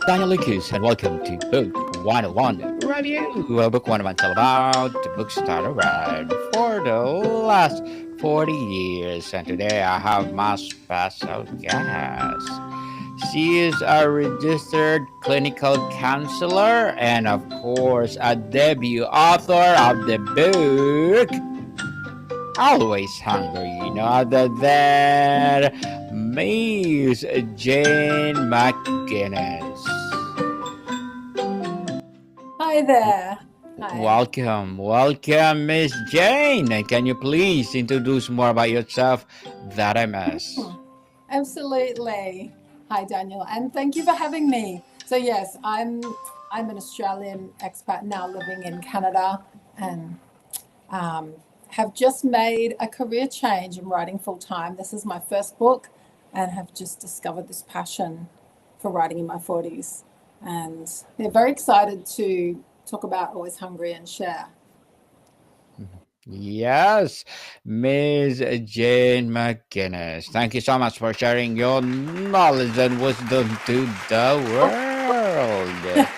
Daniel Lucas, and welcome to Book 101 Review. Well, Book 101 is all about the books that are read for the last 40 years. And today I have my special guest. She is a registered clinical counselor and, of course, a debut author of the book Always Hungry, no other than Miss Jane McGuinness. Hi there. Hi. Welcome, Miss Jane. And can you please introduce more about yourself that I miss? Absolutely. Hi, Daniel, and thank you for having me. So yes, I'm an Australian expat now living in Canada, and um, have just made a career change in writing full time. This is my first book, and have just discovered this passion for writing in my 40s, and they're very excited to talk about Always Hungry and share. Yes, Miss Jane McGuinness. Thank you so much for sharing your knowledge and wisdom to the world.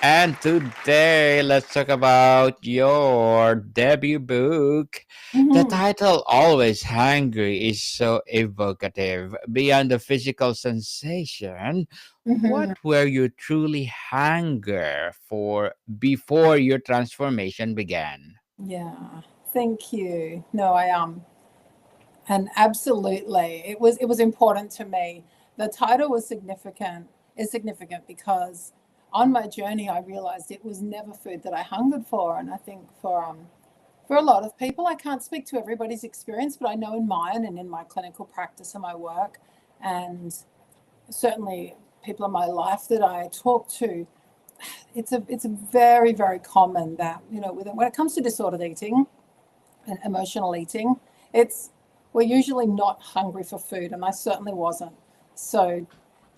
And today, let's talk about your debut book. The Mhm. title, Always Hungry, is so evocative. Beyond the physical sensation, what Mhm. were you truly hunger for before your transformation began? Yeah. Thank you. No, and absolutely, it was important to me. The title was significant. Is significant because on my journey, I realized it was never food that I hungered for, and I think for a lot of people, I can't speak to everybody's experience, but I know in mine and in my clinical practice and my work, and certainly people in my life that I talk to, it's a very common that when it comes to disordered eating and emotional eating, it's we're usually not hungry for food, and I certainly wasn't. So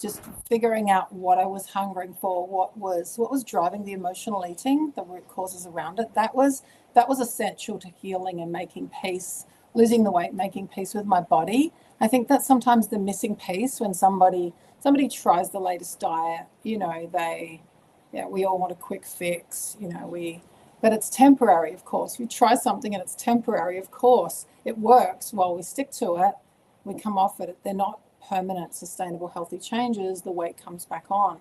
just figuring out what I was hungering for, what was driving the emotional eating, the root causes around it, that was essential to healing and making peace, losing the weight, making peace with my body. I think that's sometimes the missing piece when somebody tries the latest diet. They yeah, we all want a quick fix. But it's temporary, of course. We try something and it's temporary, of course. It works while we stick to it. We come off it. They're not permanent, sustainable, healthy changes. The weight comes back on.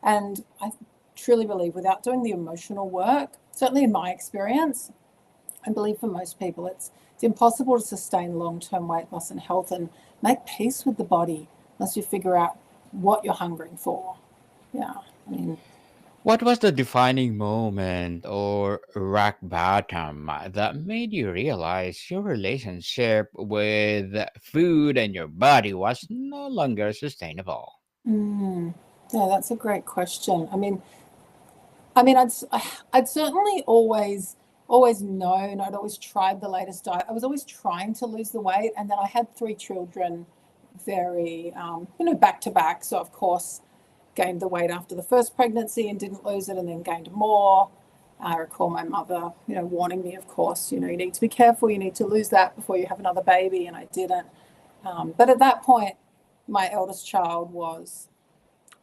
And I truly believe without doing the emotional work, certainly in my experience, I believe for most people, it's impossible to sustain long-term weight loss and health and make peace with the body unless you figure out what you're hungering for. Yeah. I mean, What was the defining moment or rock bottom that made you realize your relationship with food and your body was no longer sustainable? mm, yeah, that's a great question. I mean, I'd certainly always known. I'd always tried the latest diet. I was always trying to lose the weight, and then I had three children, very back to back. So of course, gained the weight after the first pregnancy and didn't lose it, and then gained more. I recall my mother, warning me, of course, you need to be careful. You need to lose that before you have another baby, and I didn't. But at that point, my eldest child was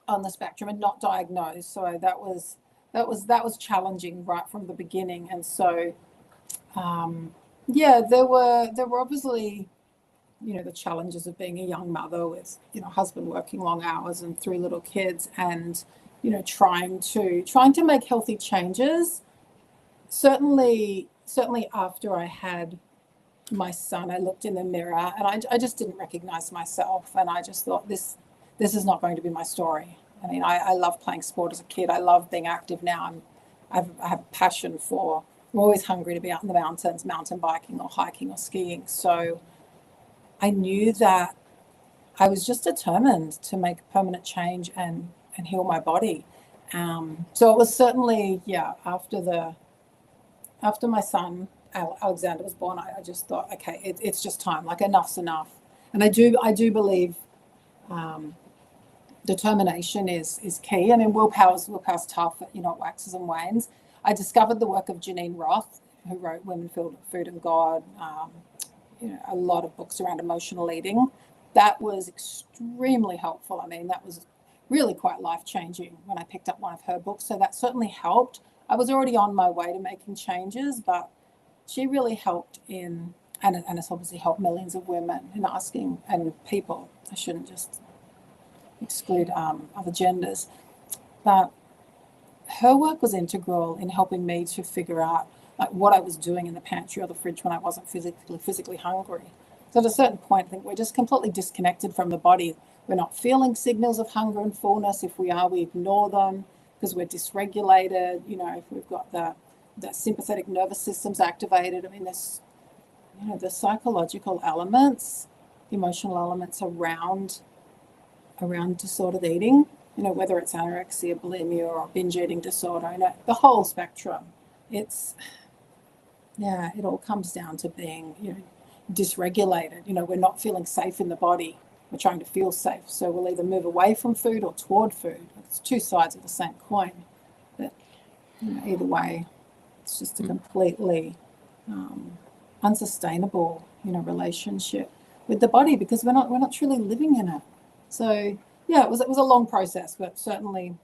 on the spectrum and not diagnosed. So that was challenging right from the beginning. And so yeah, there were obviously the challenges of being a young mother with husband working long hours and three little kids, and trying to make healthy changes. Certainly after I had my son, I looked in the mirror and I just didn't recognize myself, and I just thought this is not going to be my story. I mean, I love playing sport as a kid. I love being active now. I have a passion for. I'm always hungry to be out in the mountains, mountain biking or hiking or skiing. So I knew that I was just determined to make a permanent change and heal my body. So it was certainly, yeah, after my son Alexander was born, I just thought, okay, it's just time. Like enough's enough. And I do believe um, determination is key. I mean, willpower's tough. It waxes and wanes. I discovered the work of Janine Roth, who wrote Women, Food and God. A lot of books around emotional eating. That was extremely helpful. I mean, that was really quite life changing when I picked up one of her books. So that certainly helped. I was already on my way to making changes, but she really helped in, and it's obviously helped millions of women in asking, and people. I shouldn't just exclude other genders, but her work was integral in helping me to figure out like what I was doing in the pantry or the fridge when I wasn't physically hungry. So at a certain point, I think we're just completely disconnected from the body. We're not feeling signals of hunger and fullness. If we are, we ignore them because we're dysregulated. You know, if we've got the sympathetic nervous system's activated. I mean, there's, you know, the psychological elements, emotional elements around disordered eating, you know, whether it's anorexia, bulimia, or binge eating disorder, you know, the whole spectrum. It's, yeah, it all comes down to being, you know, dysregulated. You know, we're not feeling safe in the body. We're trying to feel safe. So we'll either move away from food or toward food. It's two sides of the same coin. But, you know, either way, it's just a completely unsustainable, you know, relationship with the body because we're not truly living in it. So yeah, it was a long process, but certainly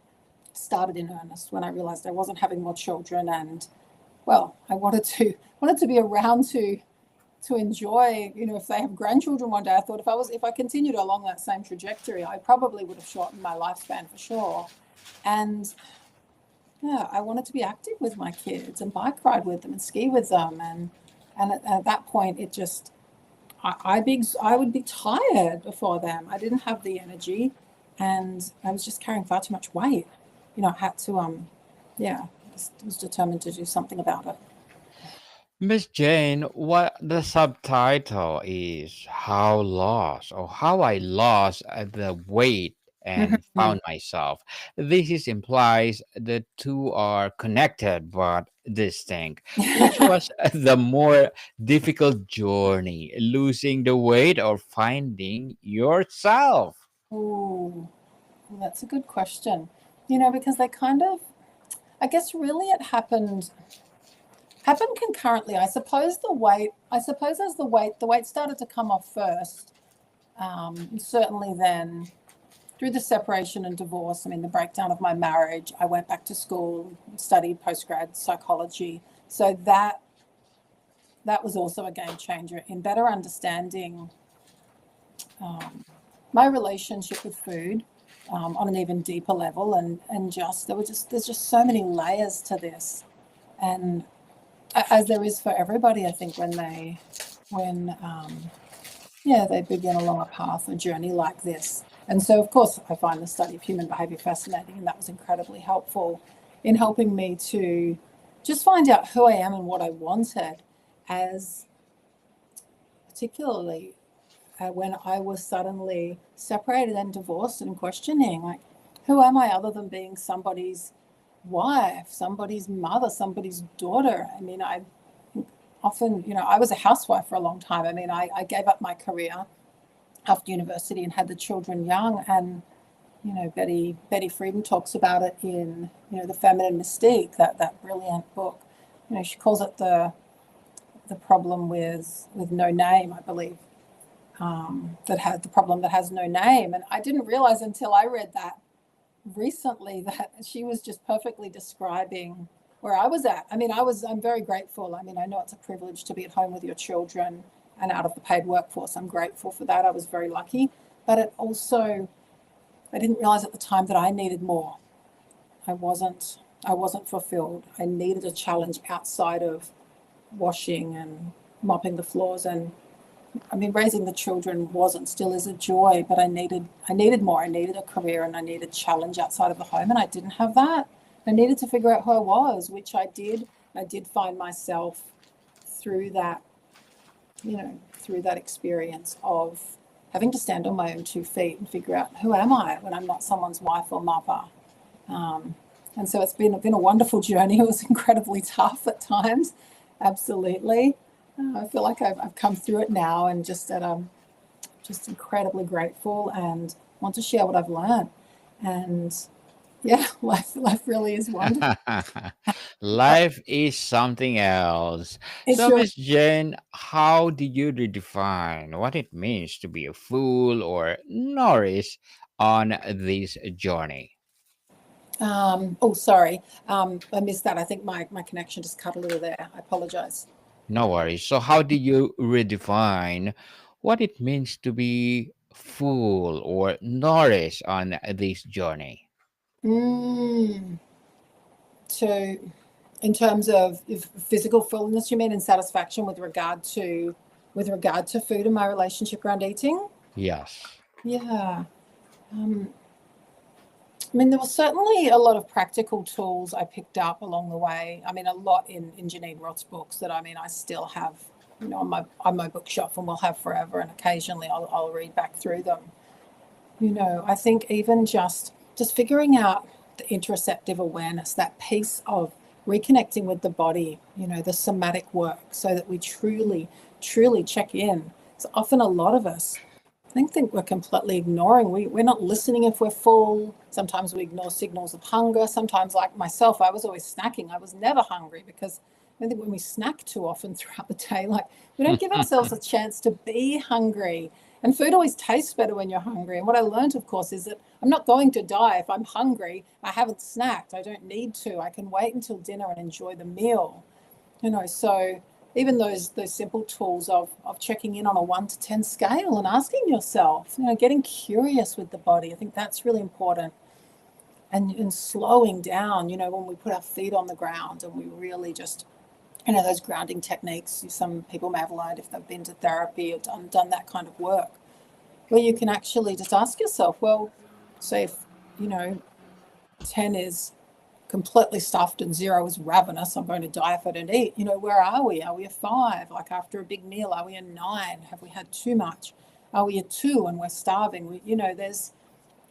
started in earnest when I realized I wasn't having more children, and well, I wanted to be around to enjoy, you know, if they have grandchildren one day. I thought if I continued along that same trajectory, I probably would have shortened my lifespan for sure. And yeah, I wanted to be active with my kids and bike ride with them and ski with them, and at that point, it just I would be tired before them. I didn't have the energy, and I was just carrying far too much weight. You know, I had to yeah, was determined to do something about it. Miss Jane, what the subtitle is How Lost or How I Lost the Weight and Mhm. Found Myself. This is implies the two are connected but distinct. Which was the more difficult journey, losing the weight or finding yourself? Ooh, well, that's a good question. You know, because they kind of, I guess, really it happened concurrently. I suppose as the weight started to come off first. Certainly then through the separation and divorce, I mean, the breakdown of my marriage, I went back to school, studied postgrad psychology. So that was also a game changer in better understanding um, my relationship with food on an even deeper level, and just there's just so many layers to this, and as there is for everybody, I think when yeah, they begin along a path, a journey like this. And so, of course, I find the study of human behavior fascinating, and that was incredibly helpful in helping me to just find out who I am and what I wanted, as particularly when I was suddenly separated and divorced and questioning, like, who am I other than being somebody's wife, somebody's mother, somebody's daughter? I mean, I often, you know, I was a housewife for a long time. I mean, I gave up my career after university and had the children young. And, you know, Betty Friedan talks about it in, you know, The Feminine Mystique, that brilliant book. You know, she calls it the problem with no name, I believe. That had the problem that has no name. And I didn't realize until I read that recently that she was just perfectly describing where I was at. I mean, I'm very grateful. I mean, I know it's a privilege to be at home with your children and out of the paid workforce. I'm grateful for that. I was very lucky. But it also, I didn't realize at the time that I needed more. I wasn't fulfilled. I needed a challenge outside of washing and mopping the floors. And I mean, raising the children was and still is a joy, but I needed more. I needed a career and I needed challenge outside of the home, and I didn't have that. I needed to figure out who I was, which I did. I did find myself through that, you know, through that experience of having to stand on my own 2 feet and figure out who am I when I'm not someone's wife or mother. Um, and so it's been a wonderful journey. It was incredibly tough at times, absolutely. I feel like I've come through it now, and just incredibly grateful and want to share what I've learned. And yeah, life really is wonderful. Life is something else. It So, sure. Miss Jane, how do you redefine what it means to be a full or nourished on this journey? Oh, sorry. I missed that. I think my connection just cut a little there. I apologize. No worries. So, how do you redefine what it means to be full or nourished on this journey? Mm, so, in terms of physical fullness, you mean, and satisfaction with regard to food and my relationship around eating? Yes. Yeah. Um, I mean, there was certainly a lot of practical tools I picked up along the way. I mean, a lot in Janine Roth's books that I still have, on my bookshelf and will have forever. And occasionally I'll read back through them. I think even just figuring out the interoceptive awareness, that piece of reconnecting with the body, the somatic work, so that we truly, truly check in. So often a lot of us think we're completely ignoring. We're not listening if we're full. Sometimes we ignore signals of hunger. Sometimes, like myself, I was always snacking. I was never hungry because I think when we snack too often throughout the day, like we don't give ourselves a chance to be hungry. And food always tastes better when you're hungry. And what I learned, of course, is that I'm not going to die if I'm hungry. I haven't snacked. I don't need to. I can wait until dinner and enjoy the meal. So even those simple tools of checking in on a 1 to 10 scale and asking yourself, getting curious with the body. I think that's really important. And slowing down, when we put our feet on the ground and we really just, those grounding techniques some people may have learned if they've been to therapy or done that kind of work, where you can actually just ask yourself, well, say if 10 is completely stuffed and 0 is ravenous, I'm going to die if I don't eat. Where are we? Are we a 5? Like after a big meal, are we a 9? Have we had too much? Are we a 2 and we're starving? There's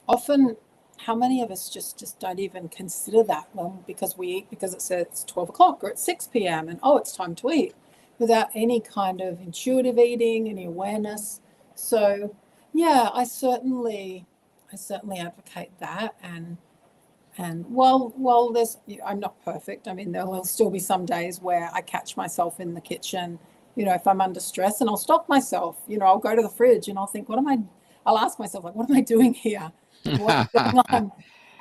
often, how many of us just don't even consider that? Well, because we eat because it says it's 12 o'clock or it's 6 p.m. and it's time to eat, without any kind of intuitive eating, any awareness. So yeah, I certainly advocate that. And while I'm not perfect. I mean, there will still be some days where I catch myself in the kitchen, if I'm under stress, and I'll stop myself. I'll go to the fridge and I'll think, I'll ask myself, like, what am I doing here? What's going on?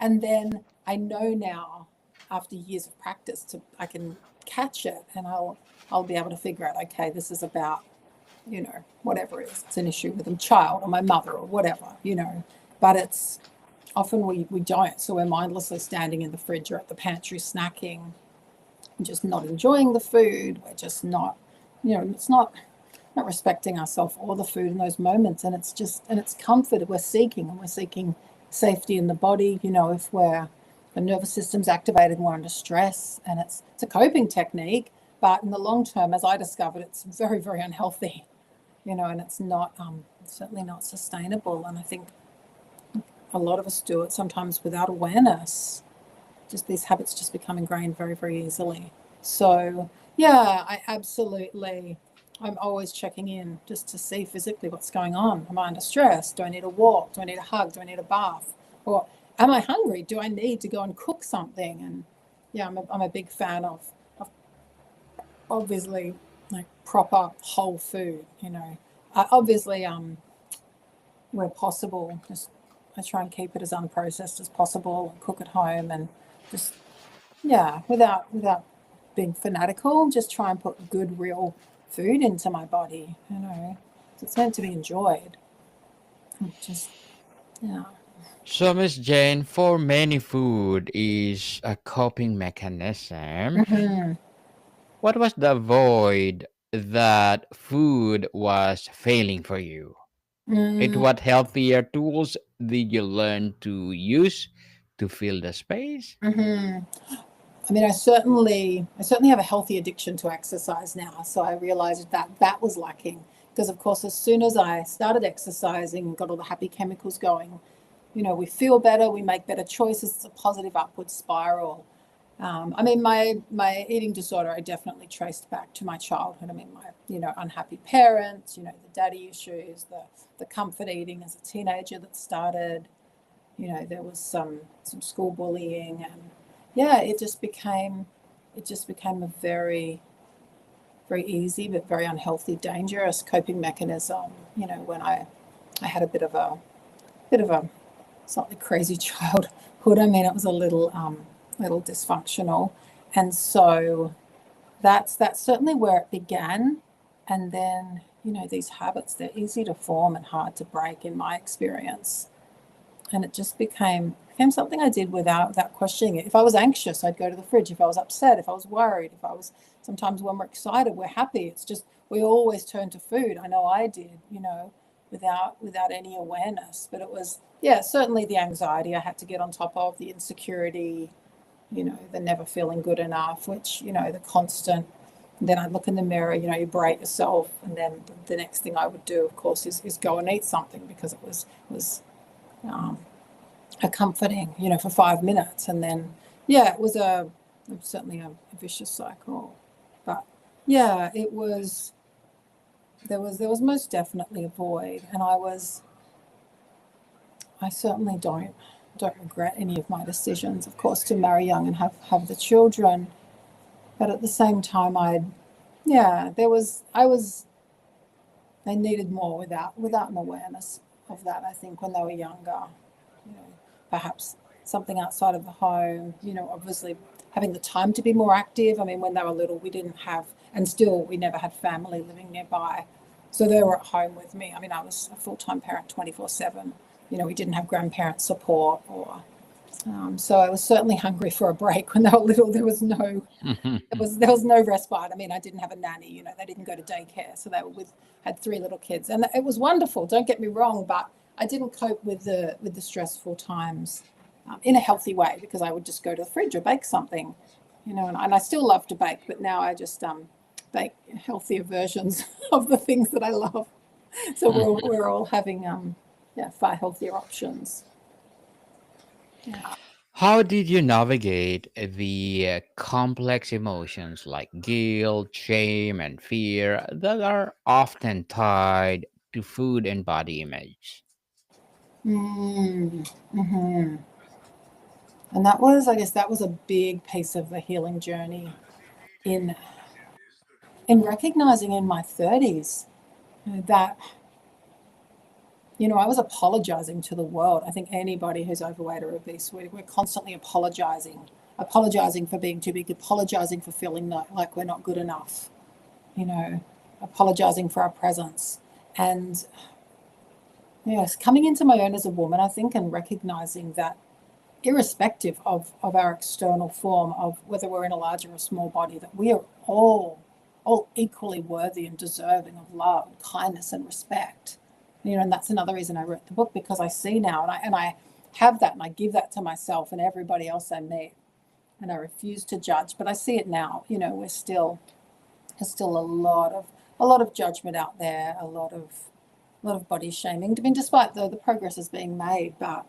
And then I know now, after years of practice, I can catch it, and I'll be able to figure out, okay, this is about, whatever it is. It's an issue with a child or my mother or whatever, but it's often we don't. So we're mindlessly standing in the fridge or at the pantry snacking and just not enjoying the food. We're just not, it's not respecting ourselves or the food in those moments. And it's comfort we're seeking, and we're seeking safety in the body. If the nervous system's activated and we're under stress, and it's a coping technique, but in the long term, as I discovered, it's very, very unhealthy, and it's not, certainly not sustainable. And I think a lot of us do it sometimes without awareness. Just these habits just become ingrained very, very easily. So yeah, I'm always checking in just to see physically what's going on. Am I under stress? Do I need a walk? Do I need a hug? Do I need a bath? Or am I hungry? Do I need to go and cook something? And yeah, I'm a big fan of obviously like proper whole food, obviously, where possible, just I try and keep it as unprocessed as possible and cook at home, and just, yeah, without being fanatical, just try and put good, real food into my body, It's meant to be enjoyed. Just, yeah. So, Miss Jane, for many, food is a coping mechanism. Mm-hmm. What was the void that food was failing for you? It Mm, what healthier tools did you learn to use to fill the space? mm-hmm. I mean, I certainly have a healthy addiction to exercise now. So I realized that was lacking, because of course, as soon as I started exercising and got all the happy chemicals going, we feel better, we make better choices. It's a positive upward spiral. I mean, my eating disorder, I definitely traced back to my childhood. I mean, my unhappy parents, the daddy issues, the comfort eating as a teenager that started. There was some school bullying, and yeah, it just became a very, very easy but very unhealthy, dangerous coping mechanism. When I had a bit of a slightly crazy childhood. I mean, it was a little dysfunctional, and so that's certainly where it began. And then, these habits, they're easy to form and hard to break in my experience. And it just became something I did without questioning it. If I was anxious, I'd go to the fridge. If I was upset, if I was worried, if I was sometimes when we're excited, we're happy. It's just we always turn to food. I know I did, without any awareness. But it was, yeah, certainly the anxiety I had to get on top of, the insecurity, the never feeling good enough, which, the constant. Then I'd look in the mirror, you berate yourself, and then the next thing I would do, of course, is go and eat something because it was um, a comforting, for 5 minutes, and then it was certainly a vicious cycle. But yeah, it was there was most definitely a void, and I certainly don't regret any of my decisions, of course, to marry young and have the children. But at the same time, they needed more without an awareness of that. I think when they were younger, you know, perhaps something outside of the home, obviously having the time to be more active. I mean, when they were little, we didn't have, and still we never had family living nearby. So they were at home with me. I mean, I was a full-time parent 24/7. We didn't have grandparent support so I was certainly hungry for a break when they were little. There was no respite. I mean, I didn't have a nanny. They didn't go to daycare, so they had 3 little kids, and it was wonderful. Don't get me wrong, but I didn't cope with the stressful times in a healthy way, because I would just go to the fridge or bake something, and I still love to bake, but now I just bake healthier versions of the things that I love. So we're all having far healthier options. Yeah. How did you navigate the complex emotions like guilt, shame, and fear that are often tied to food and body image? Mm-hmm. And I guess that was a big piece of the healing journey in recognizing in my 30s that I was apologizing to the world. I think anybody who's overweight or obese, we're constantly apologizing for being too big, apologizing for feeling like we're not good enough, apologizing for our presence. And yes, coming into my own as a woman, I think, and recognizing that irrespective of our external form, of whether we're in a large or a small body, that we are all equally worthy and deserving of love, and kindness, and respect. And that's another reason I wrote the book, because I see now, and I have that, and I give that to myself and everybody else I meet, and I refuse to judge. But I see it now. There's still a lot of judgment out there, a lot of body shaming. I mean, despite the progress is being made, but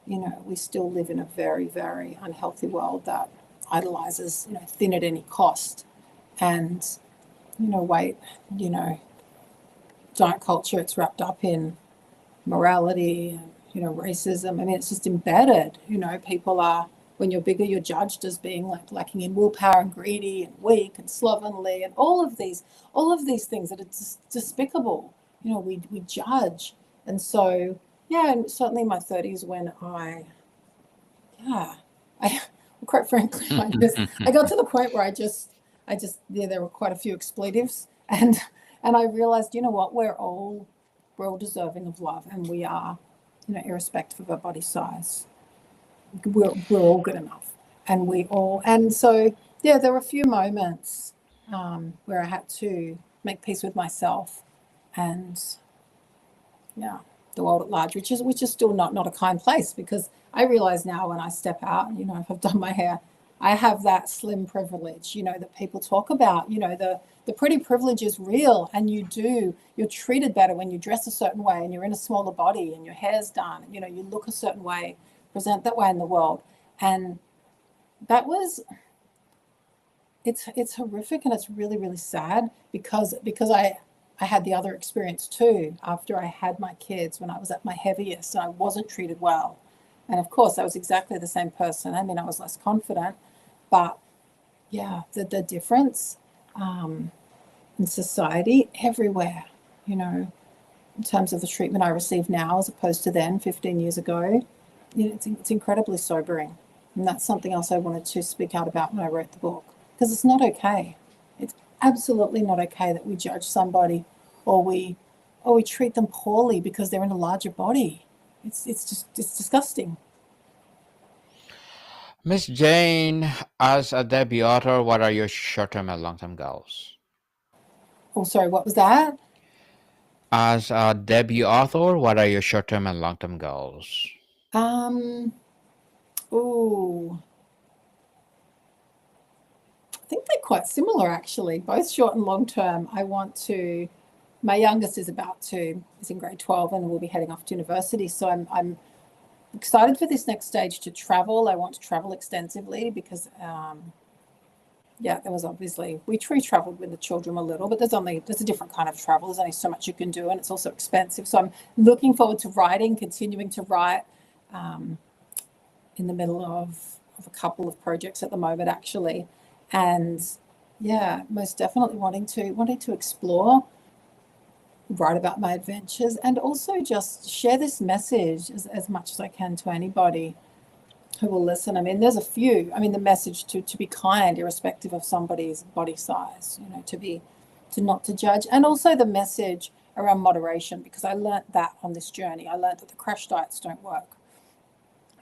we still live in a very, very unhealthy world that idolizes, thin at any cost. And, weight, diet culture, it's wrapped up in morality and, racism. I mean, it's just embedded. People are, when you're bigger, you're judged as being lacking in willpower and greedy and weak and slovenly and all of these things that are just despicable. We judge. And so, and certainly in my 30s, when quite frankly, I got to the point where I just, there were quite a few expletives, and I realized, what, we're all deserving of love, and we are, irrespective of our body size, we're all good enough, and so there were a few moments where I had to make peace with myself and the world at large, which is still not a kind place, because I realize now when I step out, if I've done my hair, I have that slim privilege, that people talk about. The pretty privilege is real, and you're treated better when you dress a certain way and you're in a smaller body and your hair's done, you look a certain way, present that way in the world. And that was, it's horrific, and it's really, really sad, because I had the other experience too after I had my kids, when I was at my heaviest and I wasn't treated well. And of course, I was exactly the same person. I mean, I was less confident, but the difference in society everywhere, in terms of the treatment I receive now as opposed to then 15 years ago, it's incredibly sobering. And that's something else I wanted to speak out about when I wrote the book, because it's not okay. It's absolutely not okay that we judge somebody, or we treat them poorly because they're in a larger body. It's disgusting. Miss Jane, as a debut author, what are your short-term and long-term goals? Oh, sorry, what was that? As a debut author, what are your short-term and long-term goals? Um, oh, I think they're quite similar actually, both short and long term. My youngest is in grade 12 and will be heading off to university. So I'm excited for this next stage to travel. I want to travel extensively because, there was obviously, we tree traveled when the children were little, but there's a different kind of travel. There's only so much you can do, and it's also expensive. So I'm looking forward to writing, continuing to write, um, in the middle of a couple of projects at the moment, actually. And yeah, most definitely wanting to explore, write about my adventures, and also just share this message as much as I can to anybody who will listen. I mean, there's a few. I mean, the message to be kind, irrespective of somebody's body size, to not to judge, and also the message around moderation, because I learnt that on this journey. I learnt that the crash diets don't work.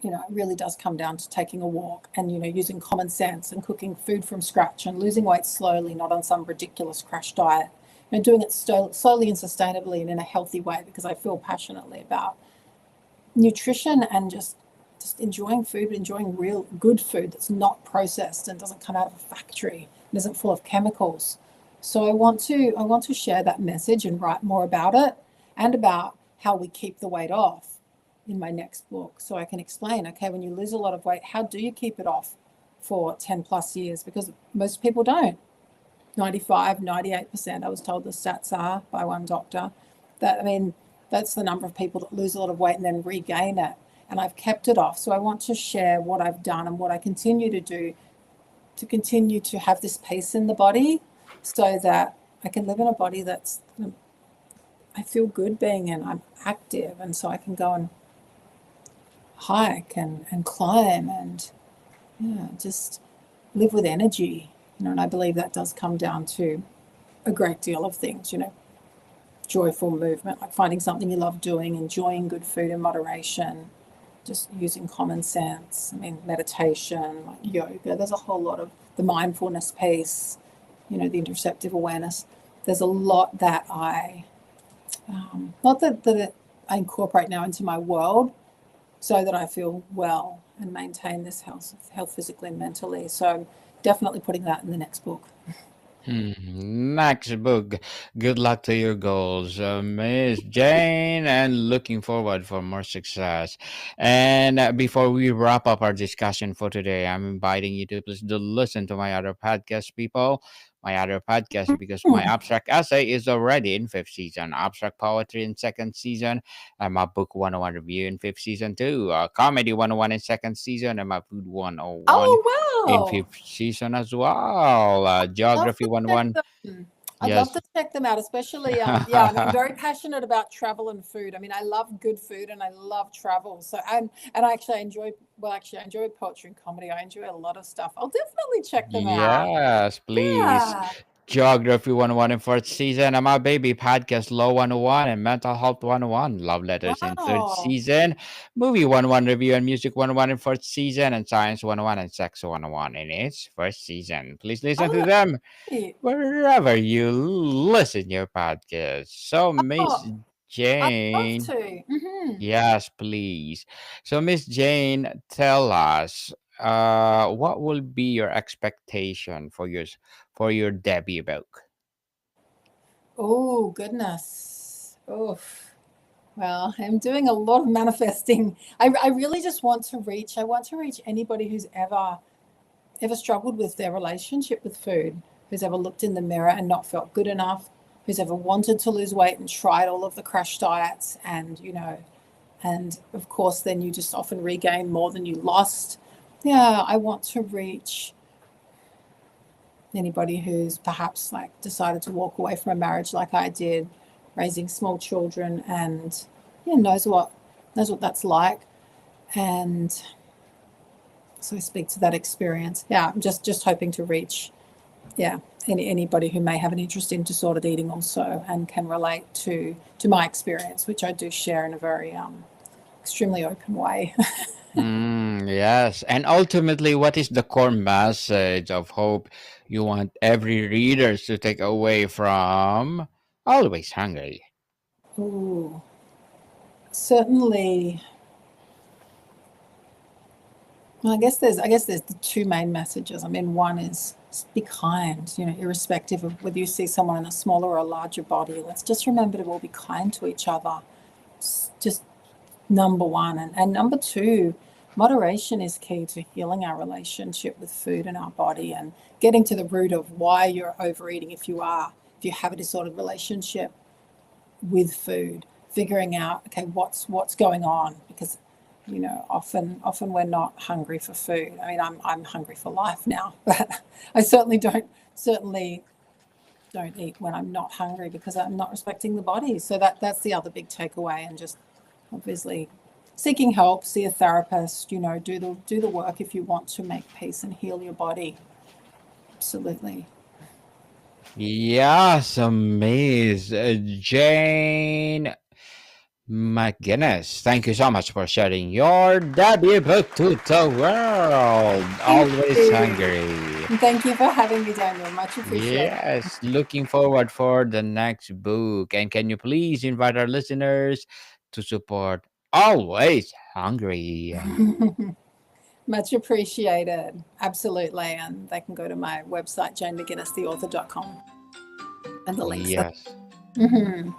It really does come down to taking a walk and, using common sense and cooking food from scratch and losing weight slowly, not on some ridiculous crash diet, and doing it slowly and sustainably and in a healthy way, because I feel passionately about nutrition and just enjoying food, enjoying real good food that's not processed and doesn't come out of a factory and isn't full of chemicals. So I want to share that message and write more about it, and about how we keep the weight off in my next book. So I can explain, okay, when you lose a lot of weight, how do you keep it off for 10 plus years? Because most people don't. 95, 98%, I was told the stats are by one doctor. That's the number of people that lose a lot of weight and then regain it. And I've kept it off. So I want to share what I've done and what I continue to do to continue to have this peace in the body, so that I can live in a body that's, I feel good being in. I'm active, and so I can go and hike and climb and just live with energy. And I believe that does come down to a great deal of things, joyful movement, like finding something you love doing, enjoying good food in moderation, just using common sense. I mean, meditation, like yoga. There's a whole lot of the mindfulness piece, the interoceptive awareness. There's a lot that not that I incorporate now into my world, so that I feel well and maintain this health physically and mentally. So I'm definitely putting that in the next book. Next book. Good luck to your goals, Miss Jane, and looking forward for more success. And before we wrap up our discussion for today, I'm inviting you to please do listen to my other podcast, people. My other podcast, because my Hmm. abstract essay is already in fifth season, abstract poetry in second season, and my book 101 review in fifth season too, comedy 101 in second season, and my food 101 Oh in wow! fifth season as well. Love Geography to check 101. them. I'd love Yes. to check them out, especially I'm very passionate about travel and food. I mean, I love good food and I love travel. So and actually I enjoy poetry and comedy. I enjoy a lot of stuff. I'll definitely check them out. Yes, please. Yeah. Geography 101 in fourth season, and my baby podcast Law 101 and Mental Health 101. Love Letters in third Wow. season. Movie 101 review and music 101 in fourth season, and Science 101 and Sex 101 in its first season. Please listen Oh, to that's them great. wherever you listen your podcast. So Miss Oh, I'd love Jane. to. Hmm. Yes, please. So, Miss Jane, tell us, what will be your expectation for your debut book? Oh, goodness. Oof. Well, I'm doing a lot of manifesting. I really just I want to reach anybody who's ever struggled with their relationship with food, who's ever looked in the mirror and not felt good enough, who's ever wanted to lose weight and tried all of the crash diets, and of course, then you just often regain more than you lost. Yeah, I want to reach anybody who's perhaps like decided to walk away from a marriage like I did, raising small children, and knows what that's like, And so I speak to that experience. Yeah, I'm just hoping to reach, anybody who may have an interest in disordered eating also and can relate to my experience, which I do share in a very extremely open way. Yes. And ultimately, what is the core message of hope you want every reader to take away from Always Hungry? Ooh, certainly. Well, I guess there's the two main messages. I mean, one is be kind, irrespective of whether you see someone in a smaller or a larger body. Let's just remember to all be kind to each other. It's just number one. And number two, moderation is key to healing our relationship with food and our body and getting to the root of why you're overeating if you have a disordered relationship with food, figuring out, okay, what's going on, because often we're not hungry for food. I mean, I'm hungry for life now, but I certainly don't eat when I'm not hungry because I'm not respecting the body. So that's the other big takeaway. And just obviously seeking help, see a therapist, do the work if you want to make peace and heal your body. Absolutely. Yes, amazing. Jane McGuinness, thank you so much for sharing your debut book to the world. Thank Always you. Hungry. And thank you for having me, Daniel. Much appreciated. Yes, looking forward for the next book. And can you please invite our listeners to support Always Hungry? Much appreciated. Absolutely. And they can go to my website, janemcguinnesstheauthor.com, and the links there. Yes. Mm-hmm.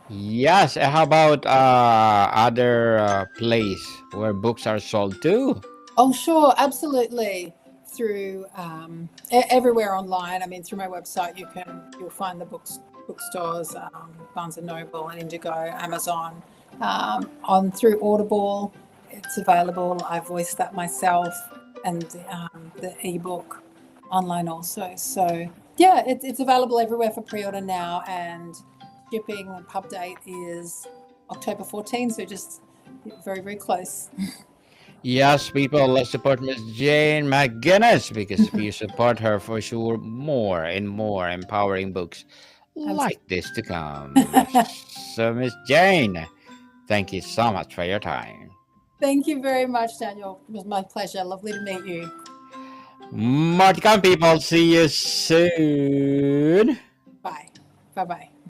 Yes. How about other place where books are sold too? Oh, sure. Absolutely. Through everywhere online. I mean, through my website, you'll find the bookstores, Barnes and Noble and Indigo, Amazon, on through Audible. It's available. I voiced that myself, and the ebook online also. So yeah, it's available everywhere for pre-order now, and shipping pub date is October 14. So just very, very close. Yes, people, let's support Miss Jane McGuinness because if you support her, for sure, more and more empowering books like this to come. So, Miss Jane, thank you so much for your time. Thank you very much, Daniel. It was my pleasure. Lovely to meet you. More to come, people. See you soon. Bye. Bye-bye.